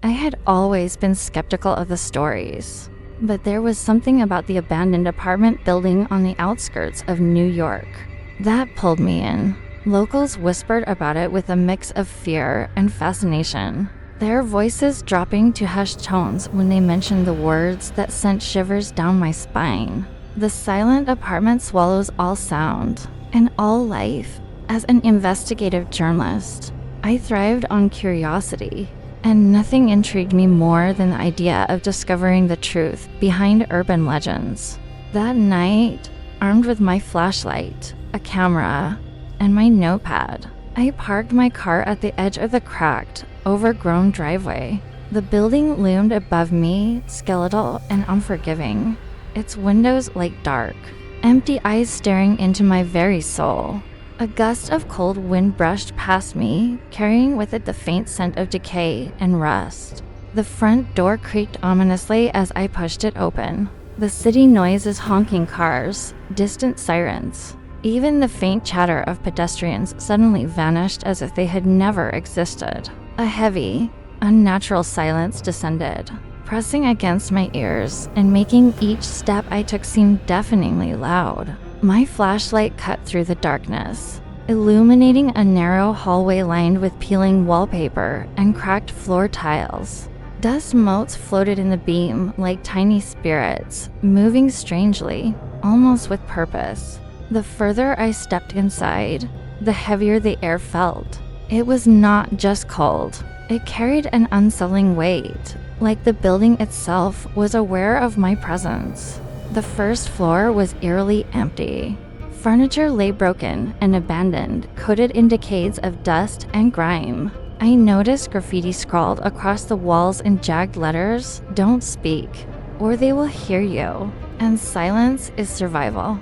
I had always been skeptical of the stories, but there was something about the abandoned apartment building on the outskirts of New York that pulled me in. Locals whispered about it with a mix of fear and fascination, their voices dropping to hushed tones when they mentioned the words that sent shivers down my spine. The silent apartment swallows all sound and all life. As an investigative journalist, I thrived on curiosity, and nothing intrigued me more than the idea of discovering the truth behind urban legends. That night, armed with my flashlight, a camera, and my notepad, I parked my car at the edge of the cracked, overgrown driveway. The building loomed above me, skeletal and unforgiving, its windows like dark, empty eyes staring into my very soul. A gust of cold wind brushed past me, carrying with it the faint scent of decay and rust. The front door creaked ominously as I pushed it open. The city noises, honking cars, distant sirens. Even the faint chatter of pedestrians suddenly vanished as if they had never existed. A heavy, unnatural silence descended, pressing against my ears and making each step I took seem deafeningly loud. My flashlight cut through the darkness, illuminating a narrow hallway lined with peeling wallpaper and cracked floor tiles. Dust motes floated in the beam like tiny spirits, moving strangely, almost with purpose. The further I stepped inside, the heavier the air felt. It was not just cold. It carried an unsettling weight, like the building itself was aware of my presence. The first floor was eerily empty. Furniture lay broken and abandoned, coated in decades of dust and grime. I noticed graffiti scrawled across the walls in jagged letters, "Don't speak, or they will hear you," and "Silence is survival."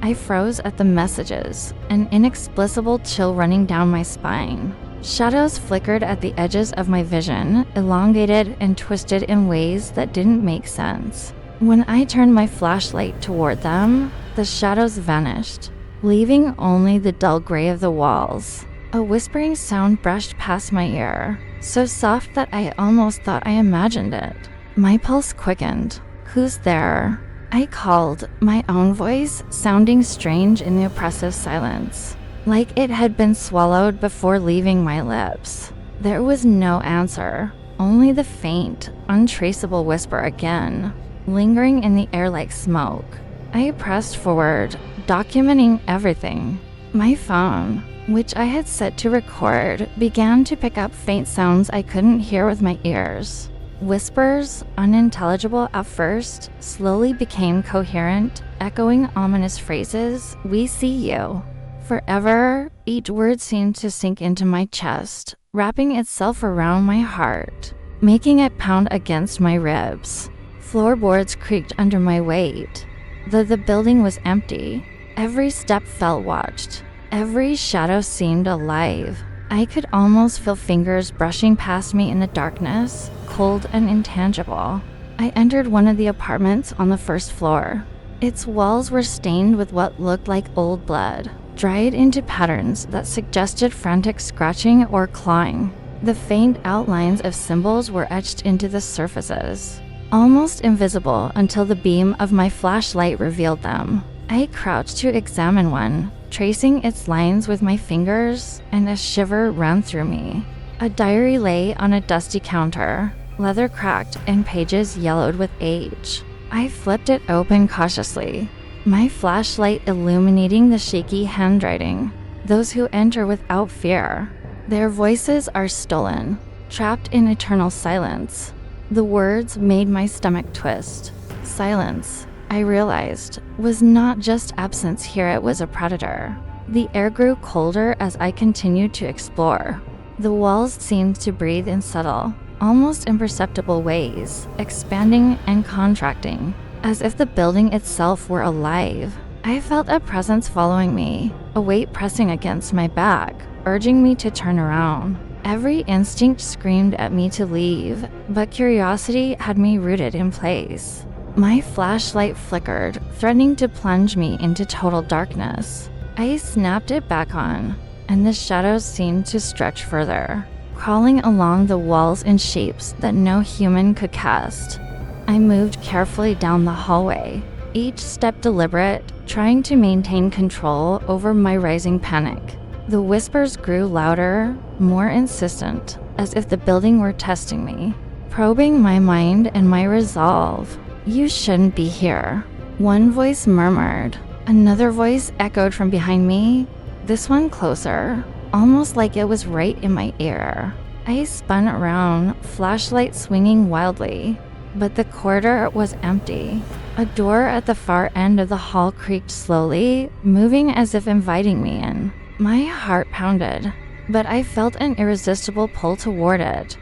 I froze at the messages, an inexplicable chill running down my spine. Shadows flickered at the edges of my vision, elongated and twisted in ways that didn't make sense. When I turned my flashlight toward them, the shadows vanished, leaving only the dull gray of the walls. A whispering sound brushed past my ear, so soft that I almost thought I imagined it. My pulse quickened. "Who's there?" I called, my own voice sounding strange in the oppressive silence, like it had been swallowed before leaving my lips. There was no answer, only the faint, untraceable whisper again, lingering in the air like smoke. I pressed forward, documenting everything. My phone, which I had set to record, began to pick up faint sounds I couldn't hear with my ears. Whispers, unintelligible at first, slowly became coherent, echoing ominous phrases, "We see you." Forever, each word seemed to sink into my chest, wrapping itself around my heart, making it pound against my ribs. Floorboards creaked under my weight. Though the building was empty, every step felt watched. Every shadow seemed alive. I could almost feel fingers brushing past me in the darkness, cold and intangible. I entered one of the apartments on the first floor. Its walls were stained with what looked like old blood, dried into patterns that suggested frantic scratching or clawing. The faint outlines of symbols were etched into the surfaces, almost invisible until the beam of my flashlight revealed them. I crouched to examine one, tracing its lines with my fingers, and a shiver ran through me. A diary lay on a dusty counter, leather cracked and pages yellowed with age. I flipped it open cautiously, my flashlight illuminating the shaky handwriting. "Those who enter without fear, their voices are stolen, trapped in eternal silence." The words made my stomach twist. Silence, I realized, was not just absence here, it was a predator. The air grew colder as I continued to explore. The walls seemed to breathe in subtle, almost imperceptible ways, expanding and contracting, as if the building itself were alive. I felt a presence following me, a weight pressing against my back, urging me to turn around. Every instinct screamed at me to leave, but curiosity had me rooted in place. My flashlight flickered, threatening to plunge me into total darkness. I snapped it back on, and the shadows seemed to stretch further, crawling along the walls in shapes that no human could cast. I moved carefully down the hallway, each step deliberate, trying to maintain control over my rising panic. The whispers grew louder, more insistent, as if the building were testing me, probing my mind and my resolve. "You shouldn't be here," one voice murmured. Another voice echoed from behind me, this one closer, almost like it was right in my ear. I spun around, flashlight swinging wildly, but the corridor was empty. A door at the far end of the hall creaked slowly, moving as if inviting me in. My heart pounded, but I felt an irresistible pull toward it.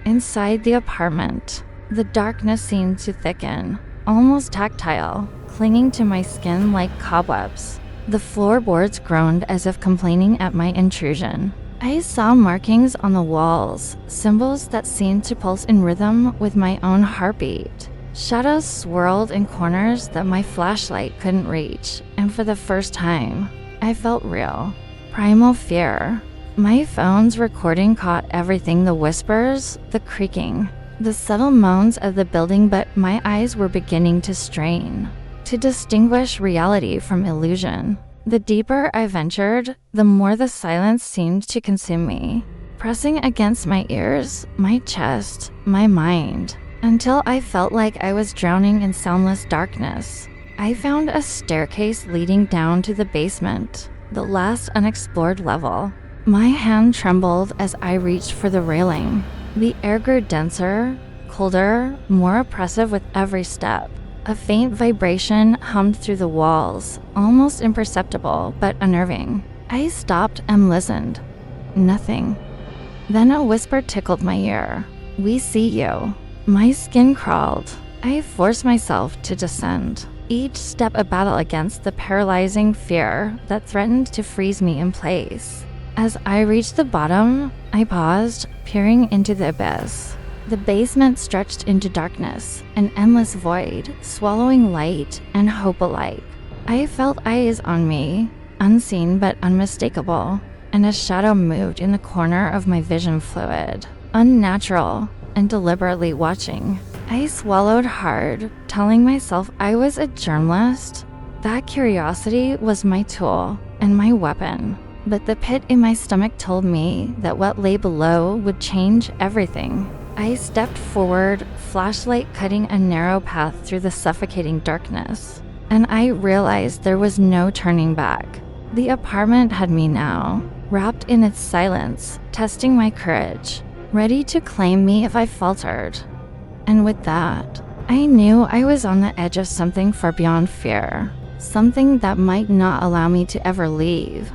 Inside the apartment, the darkness seemed to thicken, almost tactile, clinging to my skin like cobwebs. The floorboards groaned as if complaining at my intrusion. I saw markings on the walls, symbols that seemed to pulse in rhythm with my own heartbeat. Shadows swirled in corners that my flashlight couldn't reach, and for the first time, I felt real. Primal fear. My phone's recording caught everything: the whispers, the creaking, the subtle moans of the building, but my eyes were beginning to strain, to distinguish reality from illusion. The deeper I ventured, the more the silence seemed to consume me, pressing against my ears, my chest, my mind, until I felt like I was drowning in soundless darkness. I found a staircase leading down to the basement, the last unexplored level. My hand trembled as I reached for the railing. The air grew denser, colder, more oppressive with every step. A faint vibration hummed through the walls, almost imperceptible but unnerving. I stopped and listened. Nothing. Then a whisper tickled my ear. "We see you." My skin crawled. I forced myself to descend, each step a battle against the paralyzing fear that threatened to freeze me in place. As I reached the bottom, I paused, peering into the abyss. The basement stretched into darkness, an endless void, swallowing light and hope alike. I felt eyes on me, unseen but unmistakable, and a shadow moved in the corner of my vision fluid, unnatural and deliberately watching. I swallowed hard, telling myself I was a journalist. That curiosity was my tool and my weapon. But the pit in my stomach told me that what lay below would change everything. I stepped forward, flashlight cutting a narrow path through the suffocating darkness, and I realized there was no turning back. The apartment had me now, wrapped in its silence, testing my courage, ready to claim me if I faltered. And with that, I knew I was on the edge of something far beyond fear, something that might not allow me to ever leave.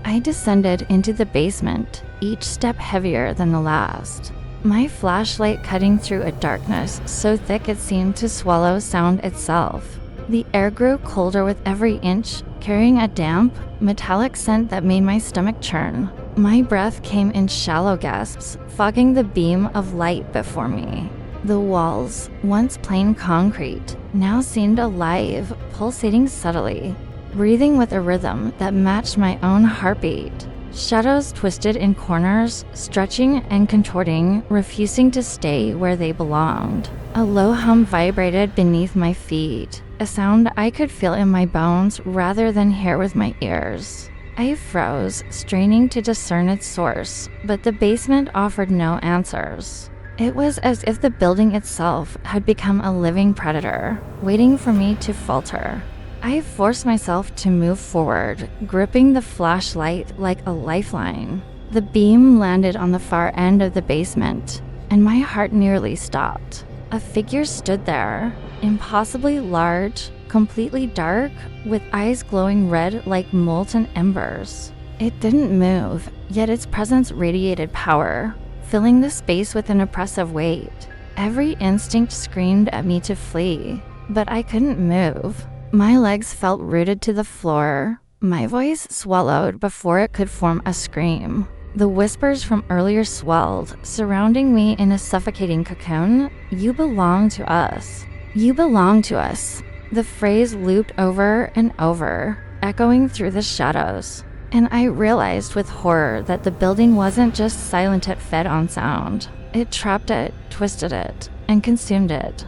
I descended into the basement, each step heavier than the last. My flashlight cutting through a darkness so thick it seemed to swallow sound itself. The air grew colder with every inch, carrying a damp, metallic scent that made my stomach churn. My breath came in shallow gasps, fogging the beam of light before me. The walls, once plain concrete, now seemed alive, pulsating subtly, breathing with a rhythm that matched my own heartbeat. Shadows twisted in corners, stretching and contorting, refusing to stay where they belonged. A low hum vibrated beneath my feet, a sound I could feel in my bones rather than hear with my ears. I froze, straining to discern its source, but the basement offered no answers. It was as if the building itself had become a living predator, waiting for me to falter. I forced myself to move forward, gripping the flashlight like a lifeline. The beam landed on the far end of the basement, and my heart nearly stopped. A figure stood there, impossibly large, completely dark, with eyes glowing red like molten embers. It didn't move, yet its presence radiated power, filling the space with an oppressive weight. Every instinct screamed at me to flee, but I couldn't move. My legs felt rooted to the floor. My voice swallowed before it could form a scream. The whispers from earlier swelled, surrounding me in a suffocating cocoon. "You belong to us. You belong to us." The phrase looped over and over, echoing through the shadows. And I realized with horror that the building wasn't just silent, it fed on sound. It trapped it, twisted it, and consumed it.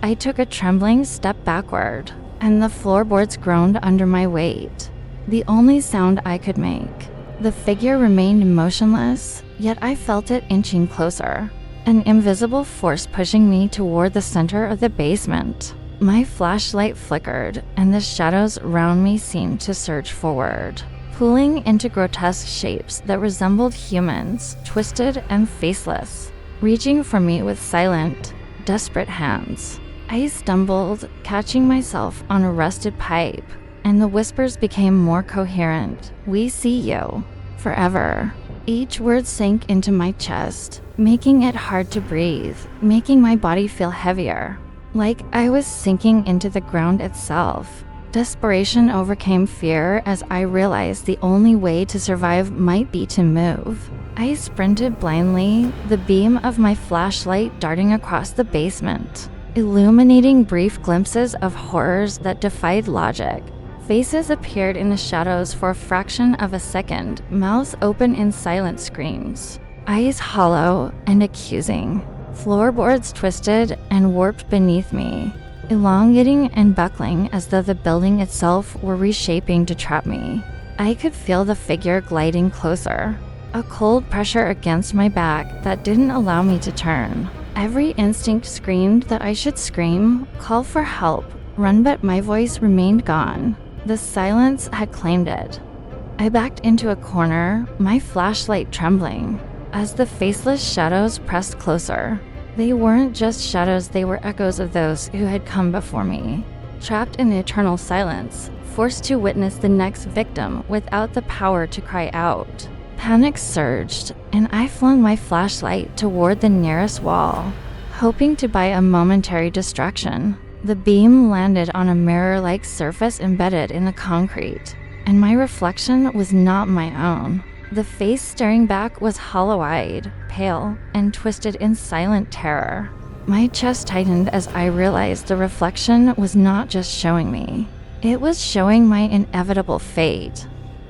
I took a trembling step backward, and the floorboards groaned under my weight. The only sound I could make. The figure remained motionless, yet I felt it inching closer. An invisible force pushing me toward the center of the basement. My flashlight flickered, and the shadows around me seemed to surge forward, pulling into grotesque shapes that resembled humans, twisted and faceless, reaching for me with silent, desperate hands. I stumbled, catching myself on a rusted pipe, and the whispers became more coherent. "We see you. Forever." Each word sank into my chest, making it hard to breathe, making my body feel heavier, like I was sinking into the ground itself. Desperation overcame fear as I realized the only way to survive might be to move. I sprinted blindly, the beam of my flashlight darting across the basement, illuminating brief glimpses of horrors that defied logic. Faces appeared in the shadows for a fraction of a second, mouths open in silent screams, eyes hollow and accusing. Floorboards twisted and warped beneath me, elongating and buckling as though the building itself were reshaping to trap me. I could feel the figure gliding closer, a cold pressure against my back that didn't allow me to turn. Every instinct screamed that I should scream, call for help, run, but my voice remained gone. The silence had claimed it. I backed into a corner, my flashlight trembling, as the faceless shadows pressed closer. They weren't just shadows, they were echoes of those who had come before me, trapped in eternal silence, forced to witness the next victim without the power to cry out. Panic surged, and I flung my flashlight toward the nearest wall, hoping to buy a momentary distraction. The beam landed on a mirror-like surface embedded in the concrete, and my reflection was not my own. The face staring back was hollow-eyed, pale, and twisted in silent terror. My chest tightened as I realized the reflection was not just showing me. It was showing my inevitable fate.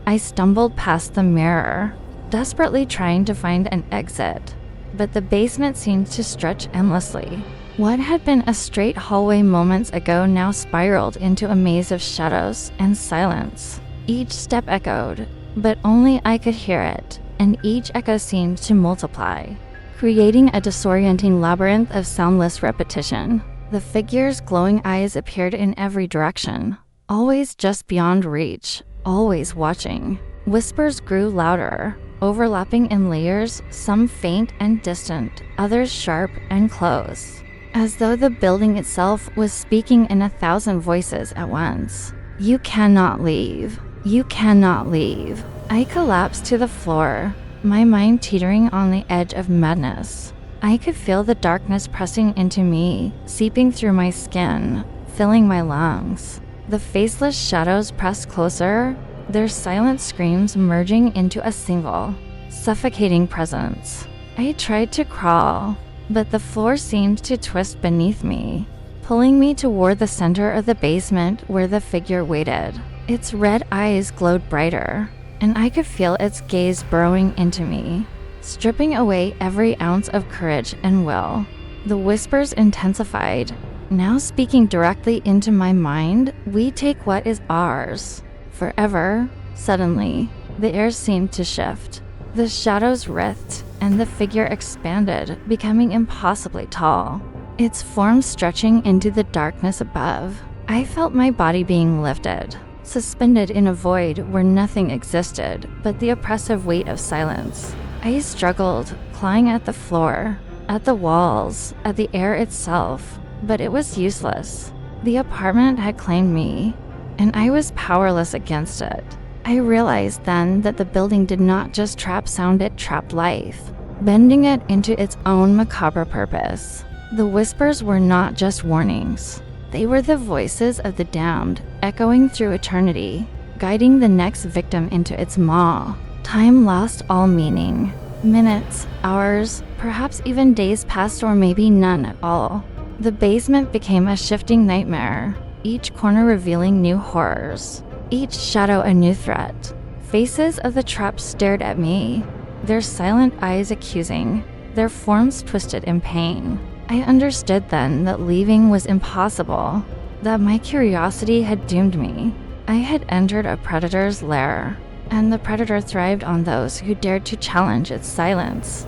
I stumbled past the mirror, desperately trying to find an exit, but the basement seemed to stretch endlessly. What had been a straight hallway moments ago now spiraled into a maze of shadows and silence. Each step echoed, but only I could hear it, and each echo seemed to multiply, creating a disorienting labyrinth of soundless repetition. The figure's glowing eyes appeared in every direction, always just beyond reach, always watching. Whispers grew louder, overlapping in layers, some faint and distant, others sharp and close, as though the building itself was speaking in 1,000 voices at once. "You cannot leave. You cannot leave." I collapsed to the floor, my mind teetering on the edge of madness. I could feel the darkness pressing into me, seeping through my skin, filling my lungs. The faceless shadows pressed closer, their silent screams merging into a single, suffocating presence. I tried to crawl, but the floor seemed to twist beneath me, pulling me toward the center of the basement where the figure waited. Its red eyes glowed brighter, and I could feel its gaze burrowing into me, stripping away every ounce of courage and will. The whispers intensified, now speaking directly into my mind. "We take what is ours. Forever." Suddenly, the air seemed to shift. The shadows writhed, and the figure expanded, becoming impossibly tall, its form stretching into the darkness above. I felt my body being lifted, suspended in a void where nothing existed but the oppressive weight of silence. I struggled, clawing at the floor, at the walls, at the air itself, but it was useless. The apartment had claimed me, and I was powerless against it. I realized then that the building did not just trap sound, it trapped life, bending it into its own macabre purpose. The whispers were not just warnings. They were the voices of the damned, echoing through eternity, guiding the next victim into its maw. Time lost all meaning. Minutes, hours, perhaps even days passed, or maybe none at all. The basement became a shifting nightmare, each corner revealing new horrors, each shadow a new threat. faces of the trap stared at me, their silent eyes accusing, their forms twisted in pain. I understood then that leaving was impossible, that my curiosity had doomed me. I had entered a predator's lair, and the predator thrived on those who dared to challenge its silence.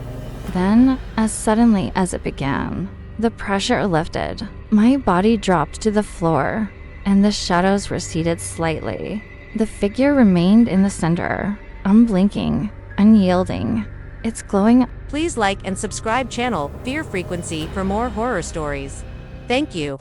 Then, as suddenly as it began, the pressure lifted. My body dropped to the floor, and the shadows receded slightly. The figure remained in the center, unblinking, unyielding. Its glowing. Please like and subscribe channel Fear Frequency for more horror stories. Thank you.